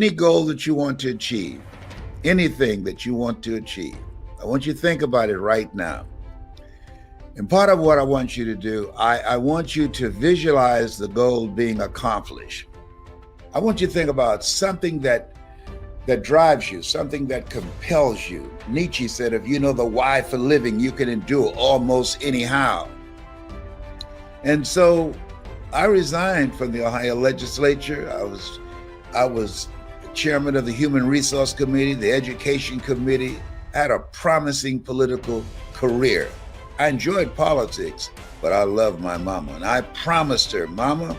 Any goal that you want to achieve, anything that you want to achieve, I want you to think about it right now. And part of what I want you to do, I want you to visualize the goal being accomplished. I want you to think about something that drives you, something that compels you. Nietzsche said, if you know the why for living, you can endure almost anyhow. And so I resigned from the Ohio legislature. I was chairman of the Human Resource Committee, the Education Committee. I had a promising political career. I enjoyed politics, but I loved my mama. And I promised her, Mama,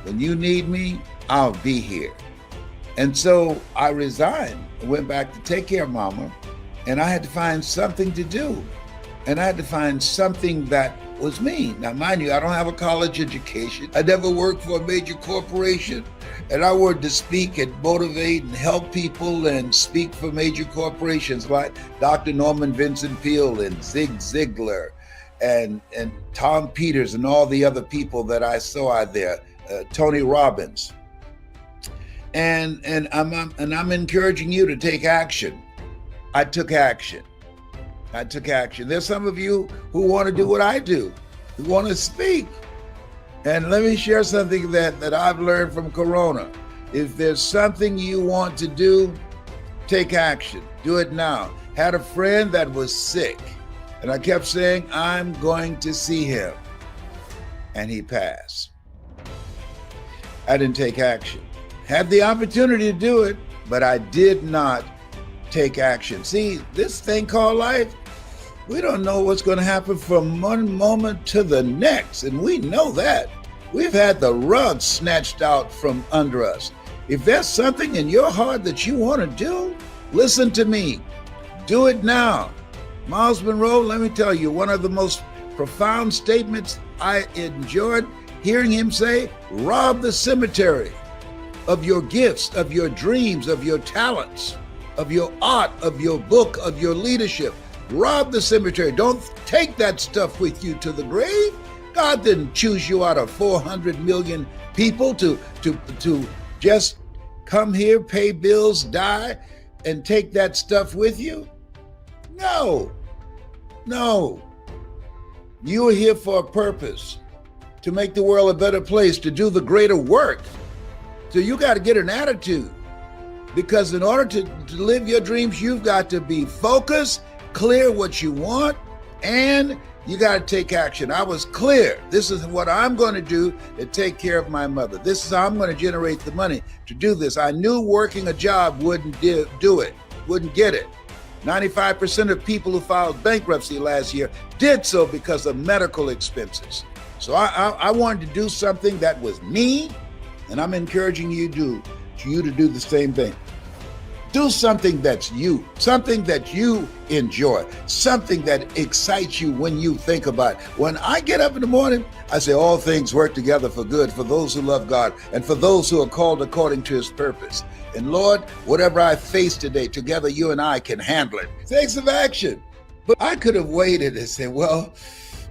when you need me, I'll be here. And so I resigned and went back to take care of Mama. And I had to find something to do. And I had to find something that was me. Now, mind you, I don't have a college education. I never worked for a major corporation. And I wanted to speak and motivate and help people and speak for major corporations like Dr. Norman Vincent Peale and Zig Ziglar and Tom Peters and all the other people that I saw out there, Tony Robbins. And I'm encouraging you to take action. I took action. There's some of you who want to do what I do, who want to speak. And let me share something that I've learned from Corona. If there's something you want to do, take action. Do it now. Had a friend that was sick, and I kept saying, I'm going to see him. And he passed. I didn't take action. Had the opportunity to do it, but I did not take action. See, this thing called life, we don't know what's going to happen from one moment to the next, and we know that. We've had the rug snatched out from under us. If there's something in your heart that you want to do, listen to me. Do it now. Miles Monroe, let me tell you, one of the most profound statements I enjoyed hearing him say, rob the cemetery of your gifts, of your dreams, of your talents, of your art, of your book, of your leadership. Rob the cemetery. Don't take that stuff with you to the grave. God didn't choose you out of 400 million people to just come here, pay bills, die, and take that stuff with you. No. You are here for a purpose, to make the world a better place, to do the greater work. So you got to get an attitude, because in order to live your dreams, you've got to be focused, clear what you want, and you got to take action. I was clear. This is what I'm going to do to take care of my mother. This is how I'm going to generate the money to do this. I knew working a job wouldn't do it, wouldn't get it. 95% of people who filed bankruptcy last year did so because of medical expenses. So I wanted to do something that was me, and I'm encouraging you to do the same thing. Do something that's you, something that you enjoy, something that excites you when you think about it. When I get up in the morning, I say all things work together for good for those who love God and for those who are called according to his purpose. And Lord, whatever I face today, together you and I can handle it. Take some action. But I could have waited and said, well,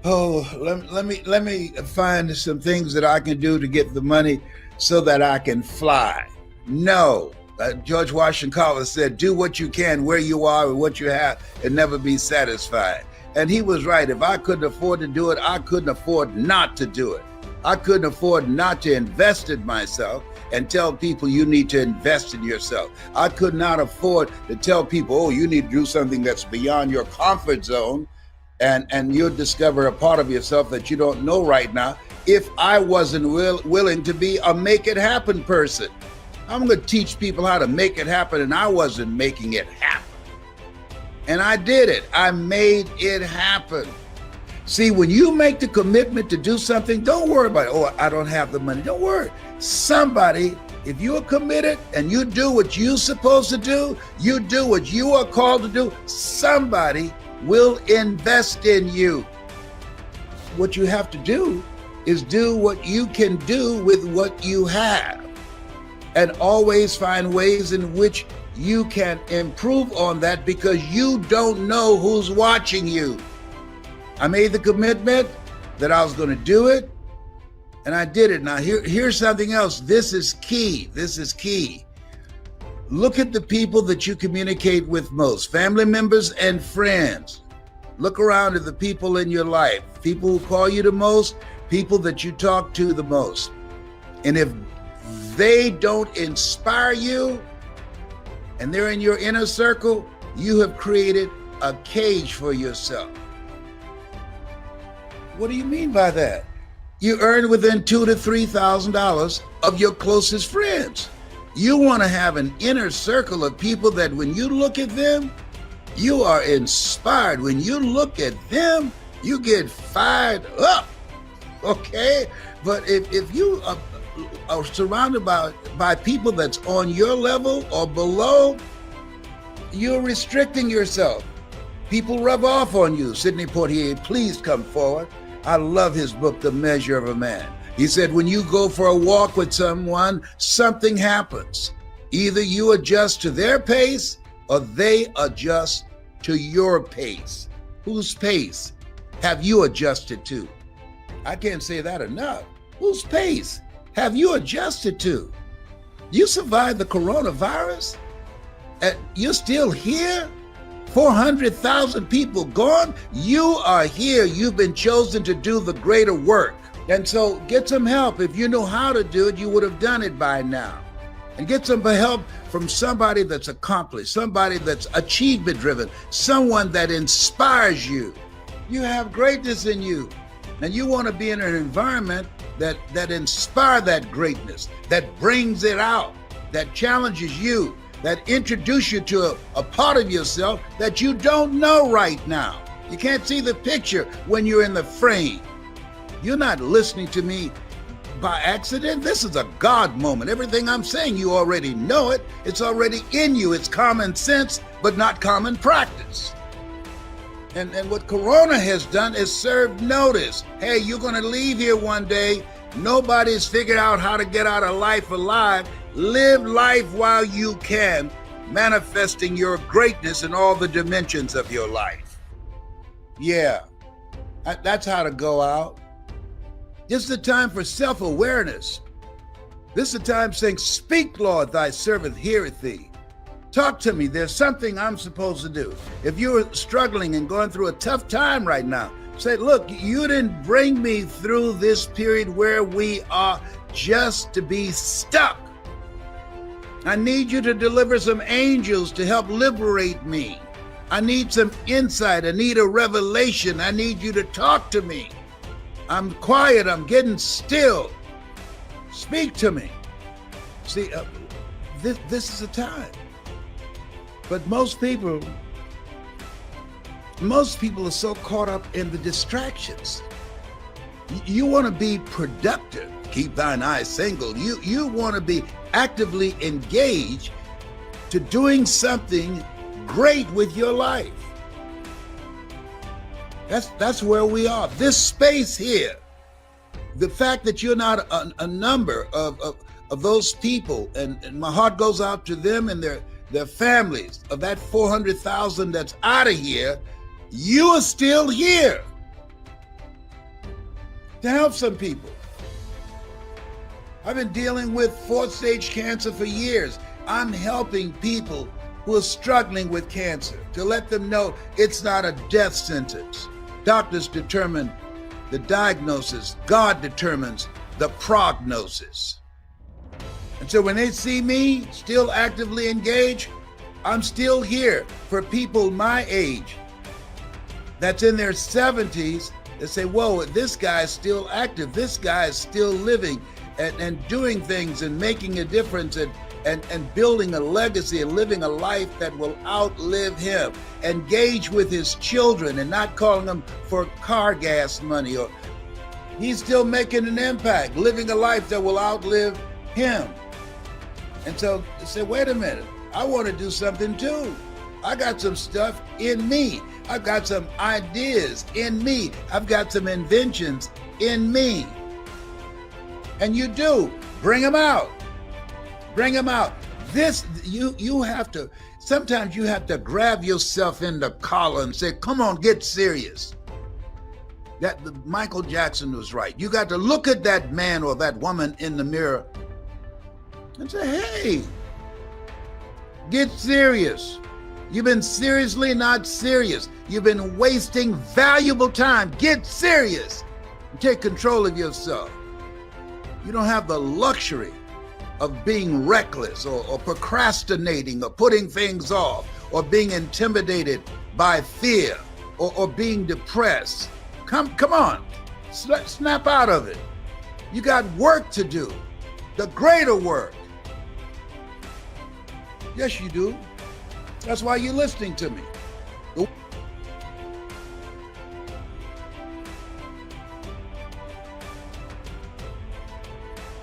let me find some things that I can do to get the money so that I can fly. No. George Washington Carver said, do what you can where you are and what you have and never be satisfied. And he was right. If I couldn't afford to do it, I couldn't afford not to do it. I couldn't afford not to invest in myself and tell people you need to invest in yourself. I could not afford to tell people, oh, you need to do something that's beyond your comfort zone, and you'll discover a part of yourself that you don't know right now, if I wasn't willing to be a make it happen person. I'm going to teach people how to make it happen, and I wasn't making it happen. And I did it. I made it happen. See, when you make the commitment to do something, don't worry about it. Oh, I don't have the money. Don't worry. Somebody, if you're committed and you do what you're supposed to do, you do what you are called to do, somebody will invest in you. What you have to do is do what you can do with what you have. And always find ways in which you can improve on that, because you don't know who's watching you. I made the commitment that I was going to do it, And I did it. Now here's something else. This is key. This is key. Look at the people that you communicate with most, family members and friends. Look around at the people in your life, people who call you the most, people that you talk to the most. And if they don't inspire you and they're in your inner circle, you have created a cage for yourself. What do you mean by that? You earn within $2,000 to $3,000 of your closest friends. You want to have an inner circle of people that when you look at them, you are inspired. When you look at them, you get fired up, okay? But if you are surrounded by people that's on your level or below, you're restricting yourself. People rub off on you. Sidney Poitier, please come forward. I love his book, The Measure of a Man. He said, when you go for a walk with someone, something happens. Either you adjust to their pace or they adjust to your pace. Whose pace have you adjusted to? I can't say that enough. Whose pace have you adjusted to? You survived the coronavirus? And you're still here? 400,000 people gone? You are here. You've been chosen to do the greater work. And so get some help. If you know how to do it, you would have done it by now. And get some help from somebody that's accomplished, somebody that's achievement driven, someone that inspires you. You have greatness in you. And you want to be in an environment that inspires that greatness, that brings it out, that challenges you, that introduce you to a part of yourself that you don't know right now. You can't see the picture when you're in the frame. You're not listening to me by accident. This is a God moment. Everything I'm saying, you already know it. It's already in you. It's common sense, but not common practice. And what Corona has done is served notice. Hey, you're going to leave here one day. Nobody's figured out how to get out of life alive. Live life while you can, manifesting your greatness in all the dimensions of your life. Yeah, that's how to go out. This is the time for self-awareness. This is the time saying, speak, Lord, thy servant heareth thee. Talk to me. There's something I'm supposed to do. If you're struggling and going through a tough time right now, say, look, you didn't bring me through this period where we are just to be stuck. I need you to deliver some angels to help liberate me. I need some insight. I need a revelation. I need you to talk to me. I'm quiet. I'm getting still. Speak to me. See, this is a time. But most people are so caught up in the distractions. You want to be productive. Keep thine eyes single. You want to be actively engaged to doing something great with your life. That's where we are. This space here, the fact that you're not a number of those people, and my heart goes out to them and their families, of that 400,000 that's out of here, you are still here to help some people. I've been dealing with fourth stage cancer for years. I'm helping people who are struggling with cancer to let them know it's not a death sentence. Doctors determine the diagnosis. God determines the prognosis. And so when they see me still actively engaged, I'm still here for people my age that's in their 70s that say, whoa, this guy's still active. This guy is still living and doing things and making a difference and building a legacy and living a life that will outlive him. Engage with his children and not calling them for car gas money. Or he's still making an impact, living a life that will outlive him. And so they say, wait a minute, I want to do something too. I got some stuff in me. I've got some ideas in me. I've got some inventions in me. And you do. Bring them out. Bring them out. This, you have to, sometimes you have to grab yourself in the collar and say, come on, get serious. Michael Jackson was right. You got to look at that man or that woman in the mirror and say, hey, get serious. You've been seriously not serious. You've been wasting valuable time. Get serious. Take control of yourself. You don't have the luxury of being reckless or procrastinating or putting things off or being intimidated by fear or being depressed. Come on, snap out of it. You got work to do, the greater work. Yes, you do. That's why you're listening to me.